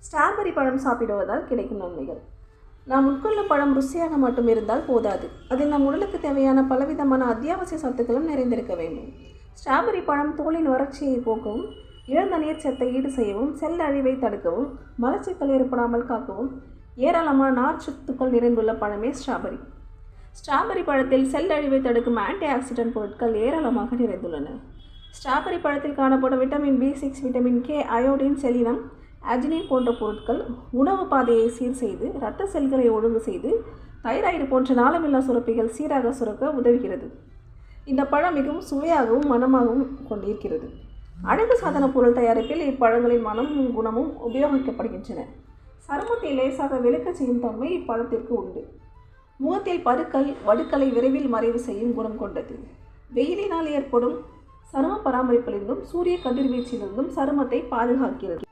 Strawberry பழம் சாப்பிடுவதால் கிடைக்கும் நன்மைகள். நாம் உட்கொள்ளும் பழம் ருசியாக மட்டும் இருந்தால் போதாது, அதில் நம் உடலுக்கு தேவையான பலவிதமான அத்தியாவசிய சத்துக்களும் நிறைந்திருக்க வேண்டும். ஸ்ட்ராபெர்ரி பழம் தோலின் வறட்சியை போக்கவும், இழந்த நீர்ச்சத்தை ஈடு செய்யவும், செல் அழிவை தடுக்கவும், மலச்சிக்கல் ஏற்படாமல் காக்கவும் ஏராளமான நார்ச்சத்துக்கள் நிறைந்துள்ள பழமே ஸ்ட்ராபெர்ரி. ஸ்ட்ராபெர்ரி பழத்தில் செல் அழிவை தடுக்கும் ஆன்டி ஆக்சிடென்ட் பொருட்கள் ஏராளமாக நிறைந்துள்ளன. ஸ்ட்ராபெர்ரி பழத்தில் காணப்படும் vitamin B6, vitamin K, iodine, selenium, ஆஜினின் போன்ற பொருட்கள் உணவு பாதையை சீர் செய்து இரத்த செல்களை ஒழுங்கு செய்து தைராய்டு போன்ற நாளமில்லா சுரப்பிகள் சீராக சுரக்க உதவுகிறது. இந்த பழம் மிகவும் சுவையாகவும் மணமாகவும் கொண்டிருக்கிறது. அழகு சாதன பொருள் தயாரிப்பில் இப்பழங்களின் மனமும் குணமும் உபயோகிக்கப்படுகின்றன. சருமத்தை லேசாக வெளுக்க செய்யும் தன்மை இப்பழத்திற்கு உண்டு. முகத்தில் பருக்கள், வடுக்களை விரைவில் மறைவு செய்யும் குணம் கொண்டது. வெயிலினால் ஏற்படும் சரும பராமரிப்பிலிருந்தும் சூரிய கதிர்வீச்சிலிருந்தும் சருமத்தை பாதுகாக்கிறது.